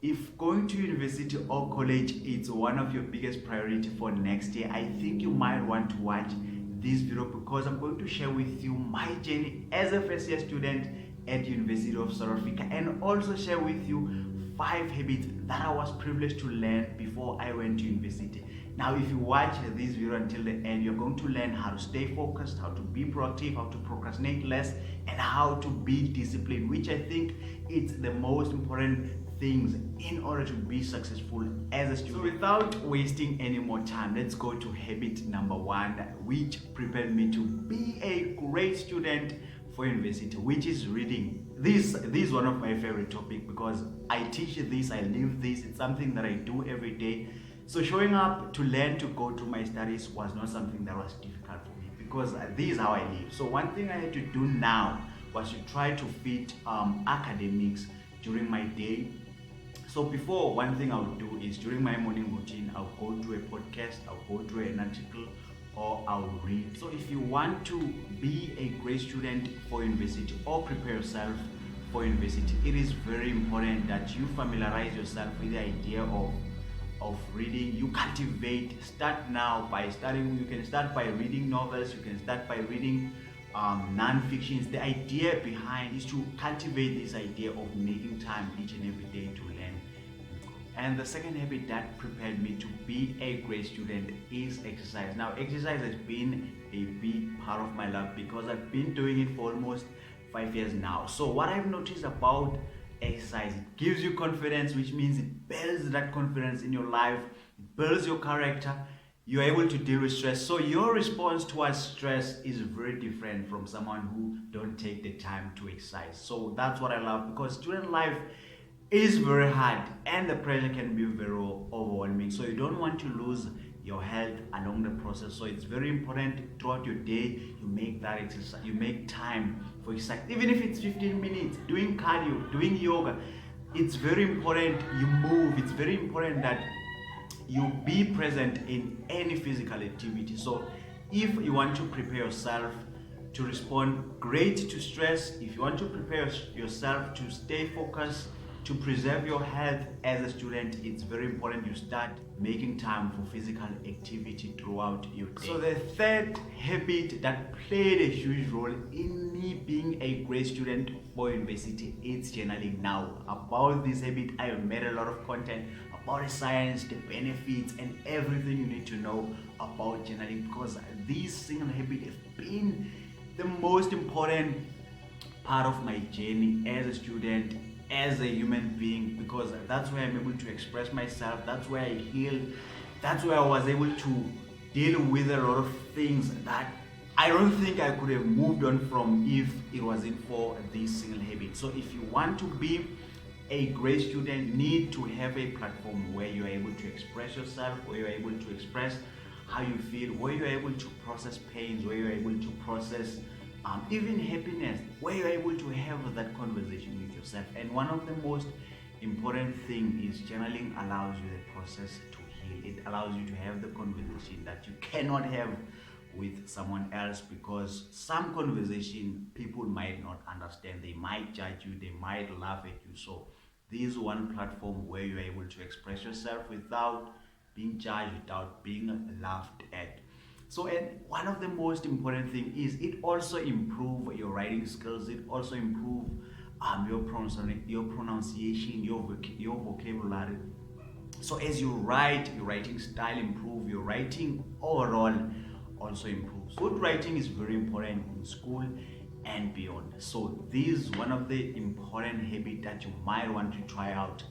If going to university or college is one of your biggest priority for next year, I think you might want to watch this video because I'm going to share with you my journey as a first year student at University of South Africa, and also share with you 5 habits that I was privileged to learn before I went to university. Now, if you watch this video until the end, you're going to learn how to stay focused, how to be proactive, how to procrastinate less, and how to be disciplined, which I think is the most important things in order to be successful as a student. So without wasting any more time, let's go to habit number 1, which prepared me to be a great student for university, which is reading. This is one of my favorite topics because I teach this, I live this, it's something that I do every day. So showing up to learn to go to my studies was not something that was difficult for me because this is how I live. So one thing I had to do now was to try to fit academics during my day. So before, one thing I would do is during my morning routine, I'll go to a podcast, I'll go to an article, or I'll read. So if you want to be a great student for university or prepare yourself for university, it is very important that you familiarize yourself with the idea of reading. You cultivate, start now by studying. You can start by reading novels, you can start by reading non-fictions. The idea behind is to cultivate this idea of making time each and every day to learn. And the second habit that prepared me to be a great student is exercise. Now, exercise has been a big part of my life because I've been doing it for almost 5 years now. So what I've noticed about exercise, it gives you confidence, which means it builds that confidence in your life, it builds your character. You're able to deal with stress. So your response towards stress is very different from someone who don't take the time to exercise. So that's what I love, because student life is very hard and the pressure can be very overwhelming. So you don't want to lose your health along the process. So it's very important throughout your day you make that exercise, you make time for exercise, even if it's 15 minutes, doing cardio, doing yoga. It's very important you move. It's very important that you be present in any physical activity. So if you want to prepare yourself to respond great to stress, if you want to prepare yourself to stay focused, to preserve your health as a student, it's very important you start making time for physical activity throughout your day. So the third habit that played a huge role in me being a great student for university is journaling. Now, about this habit, I have made a lot of content about the science, the benefits, and everything you need to know about journaling, because this single habit has been the most important part of my journey as a student, as a human being, because that's where I'm able to express myself, that's where I heal, that's where I was able to deal with a lot of things that I don't think I could have moved on from if it wasn't for this single habit. So if you want to be a great student, you need to have a platform where you're able to express yourself, where you're able to express how you feel, where you're able to process pains, where you're able to process even happiness, where you're able to have that conversation with yourself. And one of the most important thing is journaling allows you the process to heal. It allows you to have the conversation that you cannot have with someone else, because some conversation people might not understand, they might judge you, they might laugh at you. So this is one platform where you're able to express yourself without being judged, without being laughed at. So, and one of the most important thing is it also improve your writing skills. It also improve your pronunciation, your vocabulary. So as you write, your writing style improve, your writing overall also improves. Good writing is very important in school and beyond. So this is one of the important habits that you might want to try out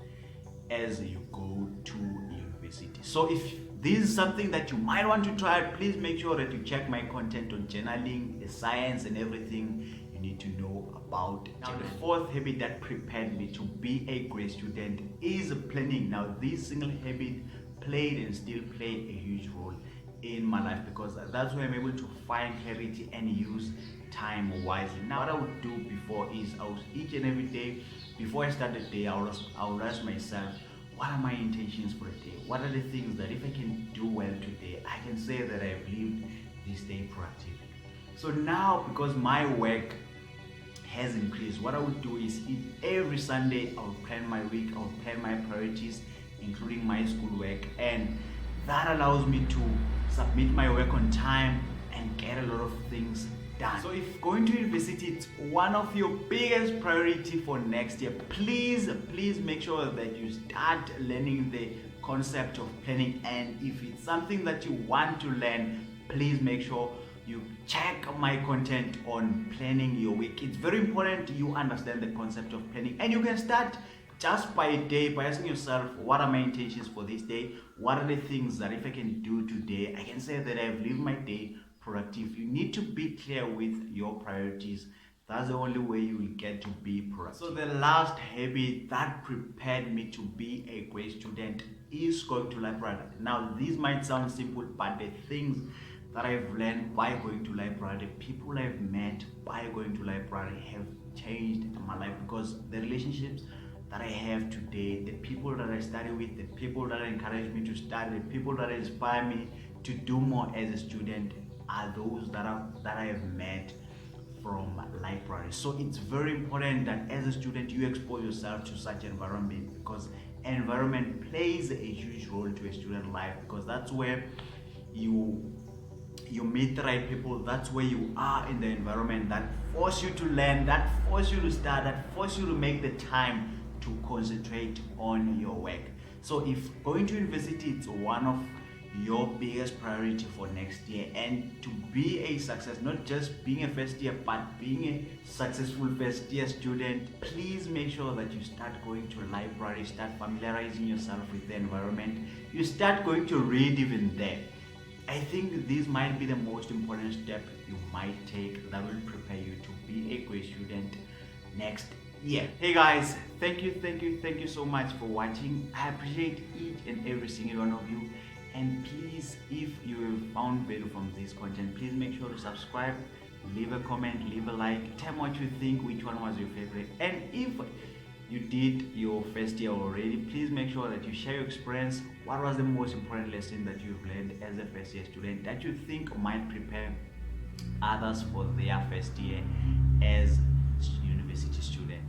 as you go to university. So if this is something that you might want to try, please make sure that you check my content on journaling, the science, and everything you need to know about. Now, the fourth habit that prepared me to be a great student is planning. Now, this single habit played and still play a huge role in my life, because that's where I'm able to find clarity and use time wisely. Now, what I would do before is each and every day, before I start the day, I would ask myself, what are my intentions for the day? What are the things that if I can do well today, I can say that I've lived this day proactively. So now, because my work has increased. What I would do is every Sunday I will plan my week, I will plan my priorities, including my schoolwork, and that allows me to submit my work on time and get a lot of things done. So if going to university is one of your biggest priority for next year, please make sure that you start learning the concept of planning. And if it's something that you want to learn, please make sure you check my content on planning your week. It's very important you understand the concept of planning, and you can start just by a day by asking yourself, what are my intentions for this day? What are the things that if I can do today, I can say that I've lived my day productive. You need to be clear with your priorities. That's the only way you will get to be productive. So the last habit that prepared me to be a great student is going to library. Now this might sound simple, but the things that I've learned by going to library, the people I've met by going to library have changed my life, because the relationships that I have today, the people that I study with, the people that encourage me to study, the people that inspire me to do more as a student are those that I have met from library. So it's very important that as a student you expose yourself to such environment, because environment plays a huge role to a student life, because that's where you meet the right people. That's where you are in the environment that force you to learn, that force you to start, that force you to make the time to concentrate on your work. So if going to university is one of your biggest priority for next year, and to be a success, not just being a first year but being a successful first year student, please make sure that you start going to a library, start familiarizing yourself with the environment, you start going to read even there. I think this might be the most important step you might take that will prepare you to be a great student next year. Hey guys, thank you so much for watching. I appreciate each and every single one of you. And please, if you have found value from this content, please make sure to subscribe, leave a comment, leave a like, tell me what you think, which one was your favorite. And if you did your first year already, please make sure that you share your experience. What was the most important lesson that you've learned as a first year student that you think might prepare others for their first year as university students?